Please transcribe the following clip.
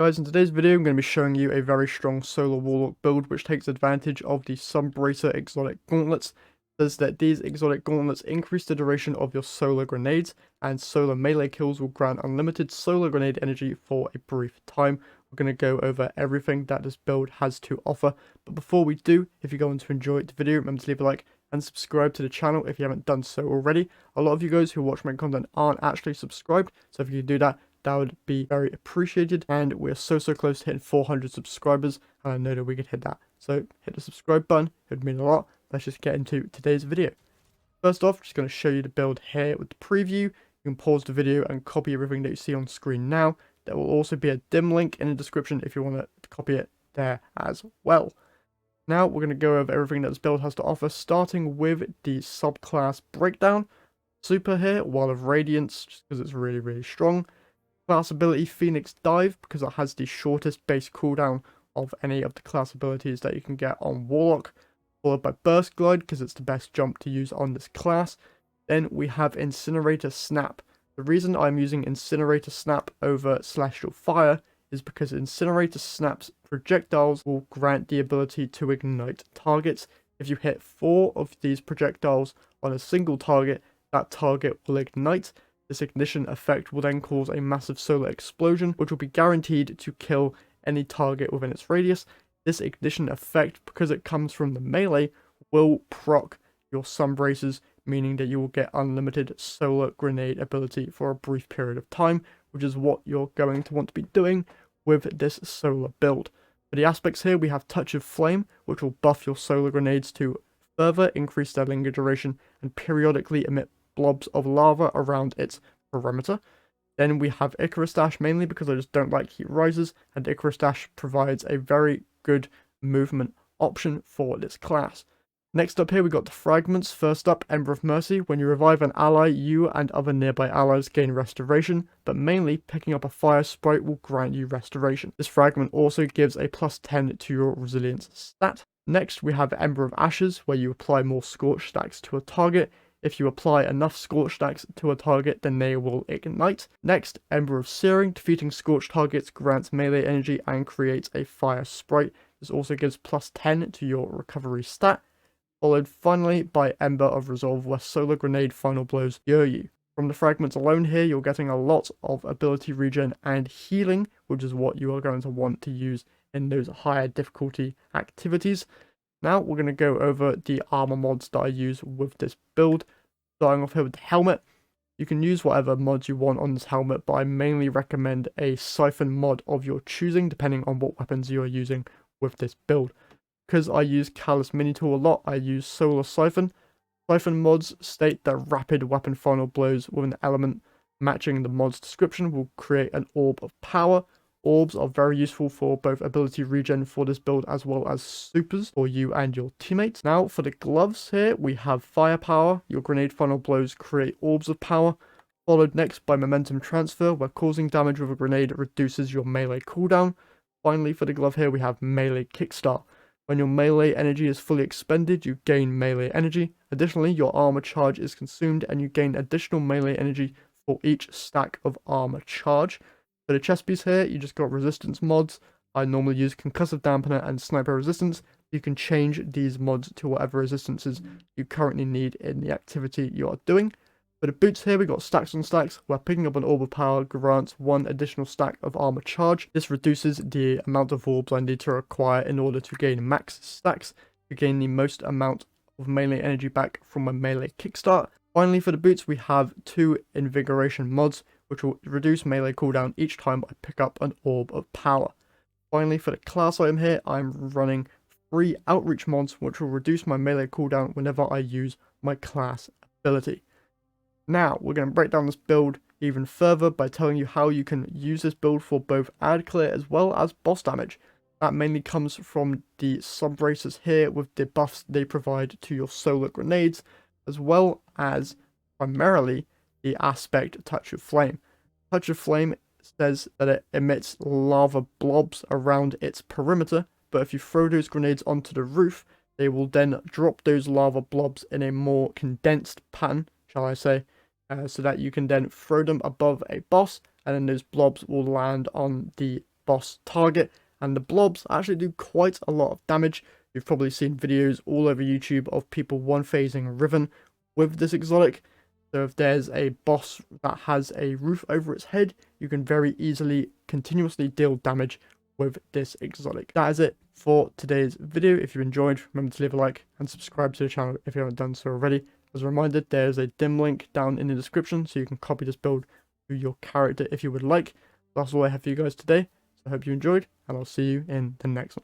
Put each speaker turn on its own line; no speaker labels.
Guys, in today's video, I'm going to be showing you a very strong Solar Warlock build, which takes advantage of the Sunbracer exotic gauntlets. It says that these exotic gauntlets increase the duration of your solar grenades, and solar melee kills will grant unlimited solar grenade energy for a brief time. We're going to go over everything that this build has to offer. But before we do, if you're going to enjoy the video, remember to leave a like and subscribe to the channel if you haven't done so already. A lot of you guys who watch my content aren't actually subscribed, so if you do that, that would be very appreciated, and we're so close to hitting 400 subscribers, and I know that we could hit that. So hit the subscribe button, it would mean a lot. Let's just get into today's video. First off, just going to show you the build here with the preview. You can pause the video and copy everything that you see on screen now. There will also be a dim link in the description if you want to copy it there as well. Now we're going to go over everything that this build has to offer, starting with the subclass breakdown. Super here, Wall of Radiance, just because it's really strong. Class ability Phoenix Dive, because it has the shortest base cooldown of any of the class abilities that you can get on Warlock, followed by Burst Glide, because it's the best jump to use on this class. Then we have Incinerator Snap. The reason I'm using Incinerator Snap over Celestial Fire is because Incinerator Snap's projectiles will grant the ability to ignite targets. If you hit 4 of these projectiles on a single target, that target will ignite. This ignition effect will then cause a massive solar explosion, which will be guaranteed to kill any target within its radius. This ignition effect, because it comes from the melee, will proc your Sunbracers, meaning that you will get unlimited solar grenade ability for a brief period of time, which is what you're going to want to be doing with this solar build. For the aspects here, we have Touch of Flame, which will buff your solar grenades to further increase their linger duration and periodically emit blobs of lava around its perimeter. Then we have Icarus Dash, mainly because I just don't like heat rises, and Icarus Dash provides a very good movement option for this class. Next up here we got the fragments. First up, Ember of Mercy. When you revive an ally, you and other nearby allies gain restoration, but mainly picking up a fire sprite will grant you restoration. This fragment also gives a +10 to your resilience stat. Next we have Ember of Ashes, where you apply more scorch stacks to a target. If you apply enough Scorch stacks to a target, then they will ignite. Next, Ember of Searing. Defeating Scorch targets grants melee energy and creates a fire sprite. This also gives +10 to your recovery stat. Followed finally by Ember of Resolve, where Solar Grenade Final Blows cure you. From the fragments alone here, you're getting a lot of ability regen and healing, which is what you are going to want to use in those higher difficulty activities. Now we're going to go over the armor mods that I use with this build. Starting off here with the helmet. You can use whatever mods you want on this helmet, but I mainly recommend a Siphon mod of your choosing, depending on what weapons you are using with this build. Because I use Callus Mini Tool a lot, I use Solar Siphon. Siphon mods state that rapid weapon final blows with an element matching the mod's description will create an orb of power. Orbs are very useful for both ability regen for this build as well as supers for you and your teammates. Now for the gloves here, we have firepower. Your grenade final blows create orbs of power. Followed next by momentum transfer, where causing damage with a grenade reduces your melee cooldown. Finally for the glove here, we have melee kickstart. When your melee energy is fully expended, you gain melee energy. Additionally, your armor charge is consumed and you gain additional melee energy for each stack of armor charge. For the chest piece here, you just got resistance mods. I normally use Concussive Dampener and Sniper Resistance. You can change these mods to whatever resistances you currently need in the activity you are doing. For the boots here, we got Stacks on Stacks, where picking up an Orb of Power grants 1 additional stack of armor charge. This reduces the amount of orbs I need to acquire in order to gain max stacks, to gain the most amount of melee energy back from a melee kickstart. Finally, for the boots, we have 2 Invigoration mods, which will reduce melee cooldown each time I pick up an Orb of Power. Finally, for the class item here, I'm running 3 Outreach mods, which will reduce my melee cooldown whenever I use my class ability. Now, we're going to break down this build even further by telling you how you can use this build for both ad clear as well as boss damage. That mainly comes from the Sunbracers here with the buffs they provide to your solar grenades, as well as primarily the aspect Touch of Flame. Touch of Flame says that it emits lava blobs around its perimeter, but if you throw those grenades onto the roof, they will then drop those lava blobs in a more condensed pattern, shall I say, so that you can then throw them above a boss, and then those blobs will land on the boss target, and the blobs actually do quite a lot of damage. You've probably seen videos all over YouTube of people one-phasing Riven with this exotic. So if there's a boss that has a roof over its head, you can very easily continuously deal damage with this exotic. That is it for today's video. If you enjoyed, remember to leave a like and subscribe to the channel if you haven't done so already. As a reminder, there's a dim link down in the description so you can copy this build to your character if you would like. That's all I have for you guys today. So I hope you enjoyed, and I'll see you in the next one.